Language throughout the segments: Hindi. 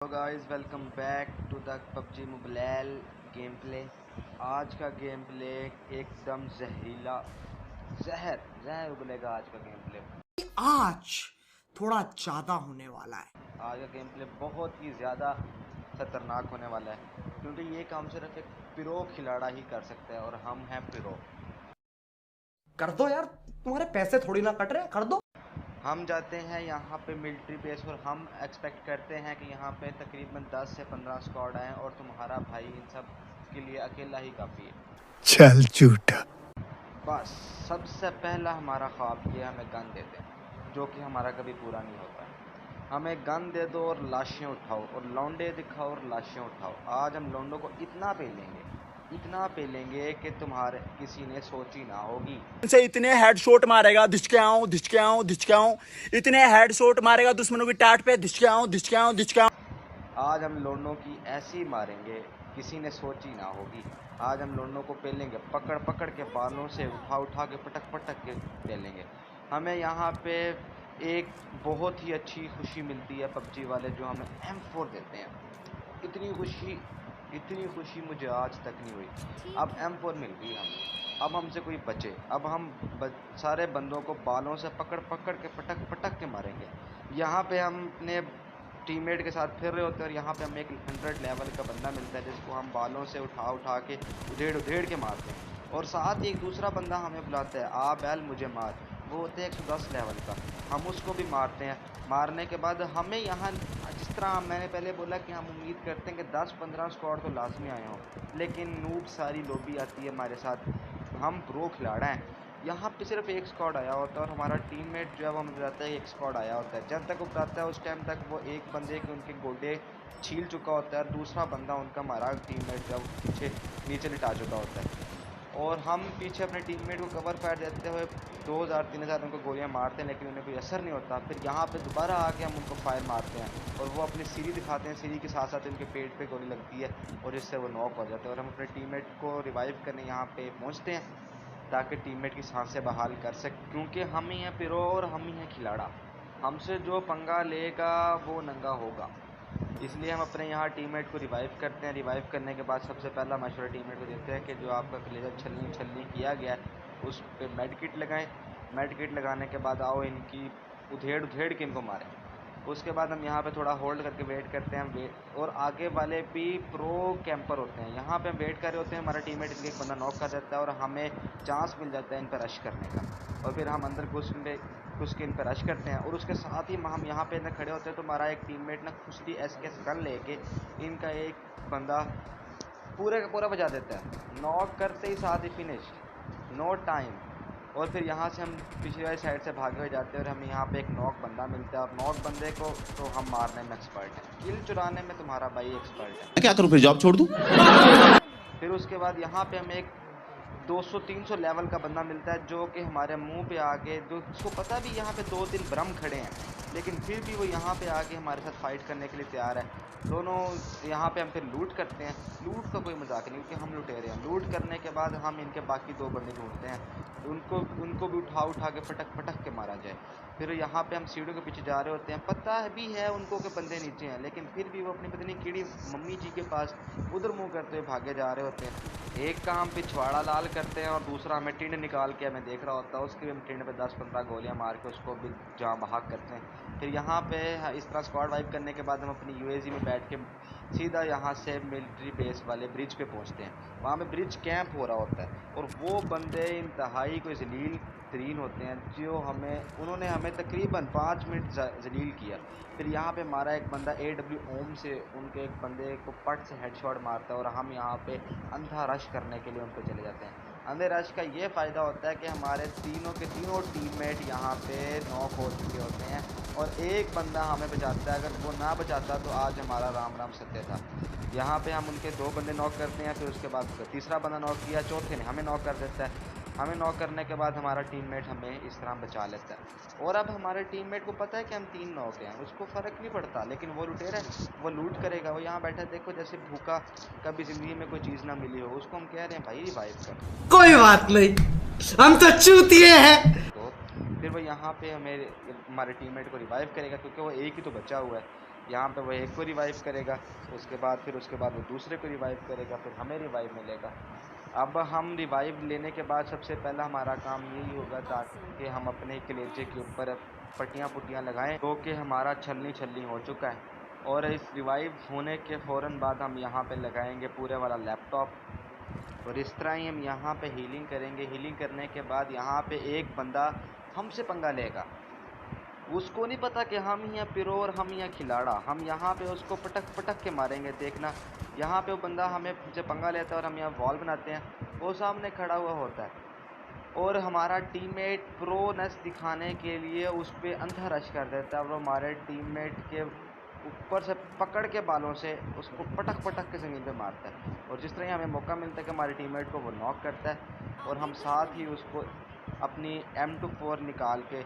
Hello guys, welcome back to the PUBG mobile game play. आज का गेम प्ले एकदम जहरीला, जहर जहर उगलेगा आज का गेम प्ले। आज थोड़ा ज्यादा होने वाला है। आज का गेम प्ले बहुत ही ज़्यादा खतरनाक होने वाला है, क्योंकि ये काम सिर्फ एक प्रो खिलाड़ा ही कर सकता है और हम हैं प्रो। कर दो यार, तुम्हारे पैसे थोड़ी ना कट रहे हैं, कर दो। हम जाते हैं यहाँ पे मिलिट्री बेस और हम एक्सपेक्ट करते हैं कि यहाँ पे तकरीबन 10 से 15 स्क्वाड आए और तुम्हारा भाई इन सब के लिए अकेला ही काफ़ी है। चल झूठा। बस सबसे पहला हमारा ख्वाब ये हमें गन दे दें, जो कि हमारा कभी पूरा नहीं होता है। हमें गन दे दो और लाशें उठाओ और लौंडे दिखाओ और लाशें उठाओ। आज हम लौंडों को इतना पेलेंगे कि तुम्हारे किसी ने सोची ना होगी। से इतने हेडशॉट मारेगा, धिचके आऊं, इतने हेडशॉट मारेगा दुश्मनों की टाट पे, धिचके आऊं। आज हम लौंडों की ऐसी मारेंगे किसी ने सोची ना होगी। आज हम लौंडों को पेलेंगे, पकड़ पकड़ के बालों से उठा उठा के पटक पटक के पेलेंगे। हमें यहाँ पे एक बहुत ही अच्छी खुशी मिलती है पबजी वाले जो हमें M4 देते हैं। इतनी खुशी मुझे आज तक नहीं हुई। अब M4 मिल गई हमें, अब हमसे कोई बचे। अब हम सारे बंदों को बालों से पकड़ पकड़ के पटक पटक के मारेंगे। यहाँ पे हम अपने टीममेट के साथ फिर रहे होते हैं और यहाँ पे हमें एक 100 लेवल का बंदा मिलता है जिसको हम बालों से उठा उठा के उधेड़ उधेड़ के मारते हैं। और साथ ही एक दूसरा बंदा हमें बुलाता है, आ बैल मुझे मार। वो होते हैं 110 लेवल का, हम उसको भी मारते हैं। मारने के बाद हमें यहाँ, जिस तरह मैंने पहले बोला कि हम उम्मीद करते हैं कि 10-15 स्क्वाड तो लाजमी आए हों, लेकिन नूब सारी लॉबी आती है हमारे साथ। हम प्रो खिलाड़ा हैं, यहाँ पे सिर्फ एक स्क्वाड आया होता है और हमारा टीममेट जो है वो हमें बताता है एक स्क्वाड आया होता है। जब तक वो बताता है उस टाइम तक वो एक बंदे के उनके गोडे छील चुका होता है और दूसरा बंदा उनका हमारा टीममेट जो पीछे नीचे लिटा चुका होता है। और हम पीछे अपने टीममेट को कवर फायर देते हुए 2000-3000 उनको गोलियां मारते हैं, लेकिन उन्हें कोई असर नहीं होता। फिर यहाँ पे दोबारा आके हम उनको फायर मारते हैं और वो अपनी सीढ़ी दिखाते हैं। सीढ़ी के साथ साथ उनके पेट पे गोली लगती है और जिससे वो नॉक हो जाते हैं। और हम अपने टीममेट को रिवाइव करने यहाँ पे पहुँचते हैं ताकि टीममेट की सांसें बहाल कर सकें, क्योंकि हम ही हैं प्रो और हम ही हैं खिलाड़ा। हमसे जो पंगा लेगा वो नंगा होगा। इसलिए हम अपने यहाँ टीममेट को रिवाइव करते हैं। रिवाइव करने के बाद सबसे पहला मशवरा टीममेट को देते हैं कि जो आपका कलेजा छलनी छलनी किया गया है उस पर मेड किट लगाएं। मेड किट लगाने के बाद आओ इनकी उधेड़ उधेड़ के इनको मारें। उसके बाद हम यहाँ पे थोड़ा होल्ड करके वेट करते हैं। हम वेट, और आगे वाले भी प्रो कैंपर होते हैं। यहाँ पे हम वेट कर रहे होते हैं, हमारा टीममेट इनके एक बंदा नॉक कर देता है और हमें चांस मिल जाता है इन पर रश करने का। और फिर हम अंदर घुस के इन पर रश करते हैं। और उसके साथ ही हम यहाँ पे ना खड़े होते हैं तो हमारा एक टीममेट ना खुशी SKS गन लेके इनका एक बंदा पूरे का पूरा बजा देता है। नॉक करते ही साथ ही फिनिश, नो टाइम। और फिर यहाँ से हम पिछली वाली साइड से भागे हुए जाते हैं और हमें यहाँ पे एक नॉक बंदा मिलता है। और नॉक बंदे को तो हम मारने में एक्सपर्ट हैं, किल चुराने में तुम्हारा भाई एक्सपर्ट है। क्या करूं, फिर जॉब छोड़ दूं? फिर उसके बाद यहाँ पे हमें एक 200-300 लेवल का बंदा मिलता है जो कि हमारे मुंह पे आके, जो उसको पता भी यहाँ पे 2-3 ब्रह्म खड़े हैं, लेकिन फिर भी वो यहाँ पे आके हमारे साथ फाइट करने के लिए तैयार है। दोनों यहाँ पे हम फिर लूट करते हैं। लूट का कोई मजाक नहीं, क्योंकि हम लुटेरे हैं। लूट करने के बाद हम इनके बाकी 2 बंदे ढूंढते हैं, उनको भी उठा उठा के पटक पटक के मारा जाए। फिर यहाँ पे हम सीढ़ियों के पीछे जा रहे होते हैं, पता भी है उनको के बंदे नीचे हैं, लेकिन फिर भी वो अपनी पत्नी कीड़ी मम्मी जी के पास उधर मुँह करते हुए भागे जा रहे होते हैं। एक का हम पिछवाड़ा लाल करते हैं और दूसरा हमें टिंड निकाल के हमें देख रहा होता है, उसकी भी हम टिंड पे 10-15 गोलियां मार के उसको भी जहाँ बहाक करते हैं। फिर यहाँ पे इस तरह स्क्वाड वाइप करने के बाद हम अपनी UAZ में बैठ के सीधा यहाँ से मिलिट्री बेस वाले ब्रिज पे पहुँचते हैं। वहाँ पे ब्रिज कैंप हो रहा होता है और वो बंदे इंतहाई कोई जलील तरीन होते हैं जो उन्होंने हमें तकरीबन 5 मिनट जलील किया। फिर यहाँ पे हमारा एक बंदा AW ओम से उनके एक बंदे को पट से हेडशॉट मारता है और हम यहाँ पे अंधा रश करने के लिए उन पर चले जाते हैं। अंधे रश का ये फ़ायदा होता है कि हमारे तीनों के तीनों टीममेट यहाँ पे नॉक हो चुके होते हैं और एक बंदा हमें बचाता है। अगर वो ना बचाता तो आज हमारा राम राम सत्य था। यहाँ पे हम उनके 2 बंदे नॉक करते हैं, फिर उसके बाद तीसरा बंदा नॉक किया, चौथे ने हमें नॉक कर देता है। हमें नॉक करने के बाद हमारा टीममेट हमें इस तरह बचा लेता है। और अब हमारे टीममेट को पता है कि हम 3 नॉक हैं, उसको फ़र्क नहीं पड़ता, लेकिन वो लुटेरा है, वो लूट करेगा। वो यहाँ बैठा देखो जैसे भूखा, कभी ज़िंदगी में कोई चीज़ ना मिली हो। उसको हम कह रहे हैं भाई रिवाइव कर। कोई बात नहीं, हम तो चूतिए हैं। तो फिर वो यहाँ पे हमारे टीममेट को रिवाइव करेगा, क्योंकि वो एक ही तो बचा हुआ है। यहाँ पे वो एक को रिवाइव करेगा, उसके बाद वो दूसरे को रिवाइव करेगा, फिर हमें रिवाइव मिलेगा। अब हम रिवाइव लेने के बाद सबसे पहला हमारा काम यही होगा ताकि हम अपने कलेजे के ऊपर पट्टियाँ पुट्टियाँ लगाएं, जो कि हमारा छलनी छलनी हो चुका है। और इस रिवाइव होने के फ़ौरन बाद हम यहाँ पे लगाएंगे पूरे वाला लैपटॉप, और इस तरह ही हम यहाँ पे हीलिंग करेंगे। हीलिंग करने के बाद यहाँ पे एक बंदा हमसे पंगा लेगा, उसको नहीं पता कि हम ही हैं पिरो और हम ही हैं खिलाड़ा। हम यहाँ पे उसको पटक पटक के मारेंगे, देखना। यहाँ पे वो बंदा हमें से पंगा लेता है और हम यहाँ वॉल बनाते हैं, वो सामने खड़ा हुआ होता है और हमारा टीममेट प्रोनेस दिखाने के लिए उस पर अंधा रश कर देता है और वो हमारे टीममेट के ऊपर से पकड़ के बालों से उसको पटक पटक के ज़मीन पे मारता है। और जिस तरह ही हमें मौका मिलता है कि हमारे टीममेट को वो नॉक करता है, और हम साथ ही उसको अपनी M24 निकाल के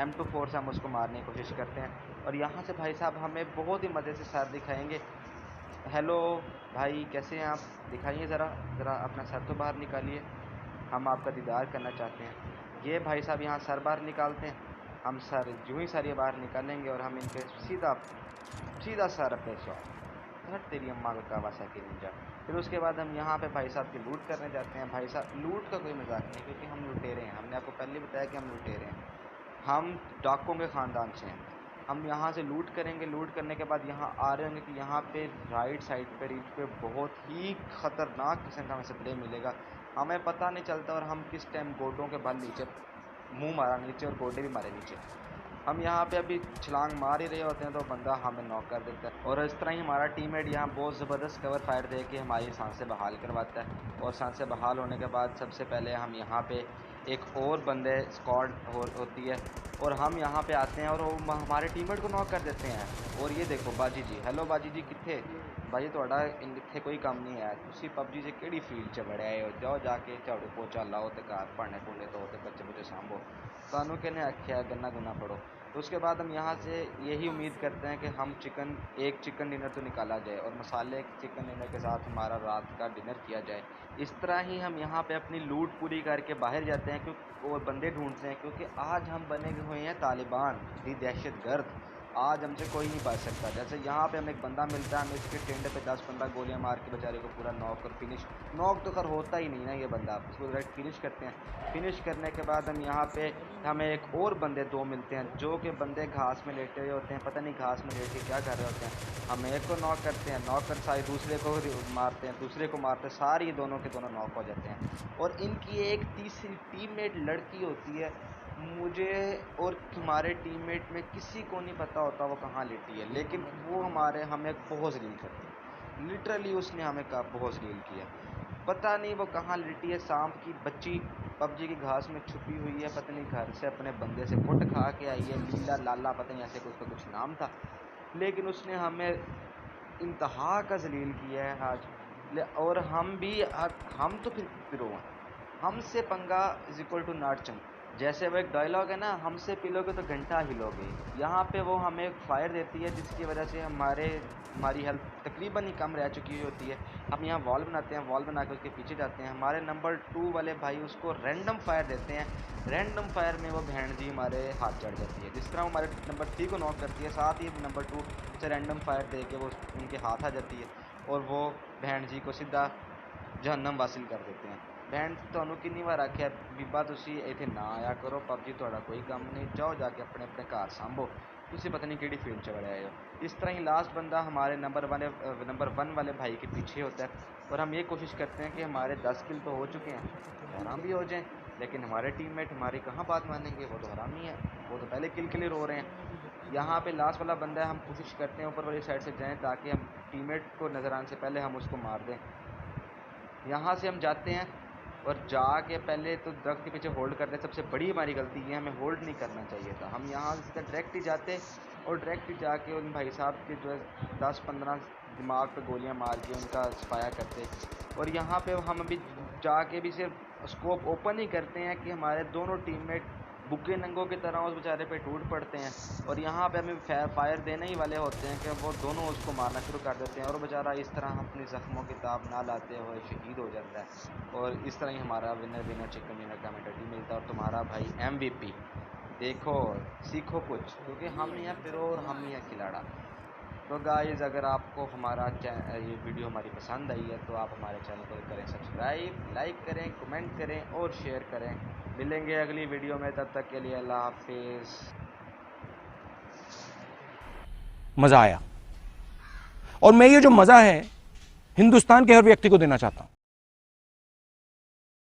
M24 से हम उसको मारने की कोशिश करते हैं। और यहाँ से भाई साहब हमें बहुत ही मज़े से सर दिखाएंगे। हेलो भाई, कैसे हैं आप? दिखाइए ज़रा ज़रा अपना सर तो बाहर निकालिए, हम आपका दीदार करना चाहते हैं। ये भाई साहब यहाँ सर बाहर निकालते हैं। हम सर यूँ ही सर ये बाहर निकालेंगे और हम इनके सीधा सीधा सर पे शॉट, हट तेरी अम्मा का कावासाकी निंजा। फिर उसके बाद हम यहाँ पे भाई साहब की लूट करने जाते हैं। भाई साहब लूट का कोई मजाक नहीं, क्योंकि हम लुटेरे हैं। हमने आपको पहले बताया कि हम लुटेरे हैं, हम डाकुओं के ख़ानदान से हैं। हम यहाँ से लूट करेंगे। लूट करने के बाद यहाँ आ रहे होंगे कि यहाँ पे राइट साइड पे रीच पे बहुत ही ख़तरनाक किस्म का हमें स्प्रे मिलेगा, हमें पता नहीं चलता और हम किस टाइम गोडों के बल नीचे मुंह मारा नीचे और गोडे भी मारे नीचे। हम यहाँ पे अभी छलांग मार ही रहे होते हैं तो बंदा हमें नॉक कर देता है। और इस तरह ही हमारा टीममेट यहाँ बहुत ज़बरदस्त कवर फायर दे के हमारी सांसें बहाल करवाता है। और सांसें बहाल होने के बाद सबसे पहले हम यहाँ पे एक और बंदे स्क्वाड होती है और हम यहाँ पे आते हैं और वो हमारे टीममेट को नॉक कर देते हैं। और ये देखो बाजी जी, हेलो बाजी जी, कितने भाई थोड़ा इतने कोई कम नहीं है, तुसी पबजी से केड़ी फील्ड च बड़े आए हो, जाओ जाके झाड़ू पोचा लाओ तो घर भांडे भूंडे धो तो बच्चे बुच्चे सांभो, सानू किने आख्या है गन्ना गुन्ना पड़ो। तो उसके बाद हम यहाँ से यही उम्मीद करते हैं कि हम एक चिकन डिनर तो निकाला जाए और मसाले चिकन डिनर के साथ हमारा रात का डिनर किया जाए। इस तरह ही हम यहाँ पे अपनी लूट पूरी करके बाहर जाते हैं क्योंकि और बंदे ढूंढते हैं, क्योंकि आज हम बने हुए हैं तालिबान दी दहशतगर्द। आज हमसे कोई नहीं बच सकता। जैसे यहाँ पे हमें एक बंदा मिलता है, हम इसके टेंडे पे 10-15 गोलियां मार के बेचारे को पूरा नॉक और फिनिश, नॉक तो खैर होता ही नहीं ना ये बंदा, उसको डायरेक्ट फिनिश करते हैं। फिनिश करने के बाद हम यहाँ पे हमें एक और बंदे दो मिलते हैं, जो कि बंदे घास में लेटे हुए होते हैं, पता नहीं घास में लेट के क्या कर रहे होते हैं। हम एक को नॉक करते हैं, नॉक कर सारे दूसरे को मारते हैं, दूसरे को मारते सारे ये दोनों के दोनों नॉक हो जाते हैं। और इनकी एक तीसरी टीममेट लड़की होती है, मुझे और हमारे टीममेट में किसी को नहीं पता होता वो कहाँ लेटी है, लेकिन वो हमें बहुत जलील करती है। लिटरली उसने हमें बहुत जलील किया। पता नहीं वो कहाँ लेटी है, सांप की बच्ची पबजी की घास में छुपी हुई है, पता नहीं घर से अपने बंदे से कुट खा के आई है, लीला लाला पता नहीं ऐसे कुछ नाम था, लेकिन उसने हमें इंतहा का जलील किया है आज। और हम तो फिर पिरो हैं, हमसे पंगा इज इक्वल टू नाट चंग। जैसे वो एक डायलॉग है ना, हमसे पिलोगे तो घंटा हिलोगे। यहाँ पे वो हमें फायर देती है जिसकी वजह से हमारी हेल्थ तकरीबन ही कम रह चुकी होती है। हम यहाँ वॉल बनाते हैं, वॉल बना के उसके पीछे जाते हैं। हमारे नंबर 2 वाले भाई उसको रैंडम फायर देते हैं, रैंडम फायर में वो बहन जी हमारे हाथ चढ़ जाती है। जिस तरह हमारे नंबर 3 को नॉक करती है, साथ ही नंबर 2 से रैंडम फायर दे के वो उनके हाथ आ जाती है और वो बहन जी को सीधा जहन्नम वासिल कर देते हैं। भैन तुहानू कितनी बार आख्या बीबा तुसी इत्थे ना आया करो, पबजी तुहाड़ा कोई काम नहीं, जाओ जाके अपने अपने घर सांभो, तुसी पता नहीं केड़ी फील्ड च बड़े आए हो। इस तरह ही लास्ट बंदा हमारे नंबर 1 वाले भाई के पीछे होता है और हम ये कोशिश करते हैं कि हमारे 10 किल तो हो चुके हैं, हराम भी हो जाएं, लेकिन हमारे टीममेट हमारी कहाँ बात मानेंगे, वो तो हरामी है, वो तो पहले किल के लिए रो रहे हैं। यहाँ पे लास्ट वाला बंदा है, हम कोशिश करते हैं ऊपर वाली साइड से जाएँ ताकि हम टीममेट को नज़र आने से पहले हम उसको मार दें। यहाँ से हम जाते हैं और जाके पहले तो दरख्त के पीछे होल्ड करते हैं। सबसे बड़ी हमारी गलती ये, हमें होल्ड नहीं करना चाहिए था। हम यहाँ से डायरेक्ट ही जाते और डायरेक्ट ही जाके उन भाई साहब के जो है 10-15 दिमाग पे गोलियां मार के उनका सफाया करते। और यहाँ पे हम अभी जाके भी सिर्फ स्कोप ओपन ही करते हैं कि हमारे दोनों टीममेट बुके नंगों की तरह उस बेचारे पे टूट पड़ते हैं। और यहाँ पे हमें फायर देने ही वाले होते हैं कि वो दोनों उसको मारना शुरू कर देते हैं और बेचारा इस तरह अपनी ज़ख्मों की ताब ना लाते हुए शहीद हो जाता है। और इस तरह ही हमारा विनर चिकन डिनर का मेडल मिलता है और तुम्हारा भाई MVP। देखो सीखो कुछ, क्योंकि हम ही हैं पिरो और हम ही हैं खिलाड़ा। तो गाइज़ अगर आपको हमारा ये वीडियो हमारी पसंद आई है तो आप हमारे चैनल को करें सब्सक्राइब, लाइक करें, कमेंट करें और शेयर करें। मिलेंगे अगली वीडियो में, तब तक के लिए अल्लाह हाफिज़। मजा आया, और मैं ये जो मजा है हिंदुस्तान के हर व्यक्ति को देना चाहता हूं।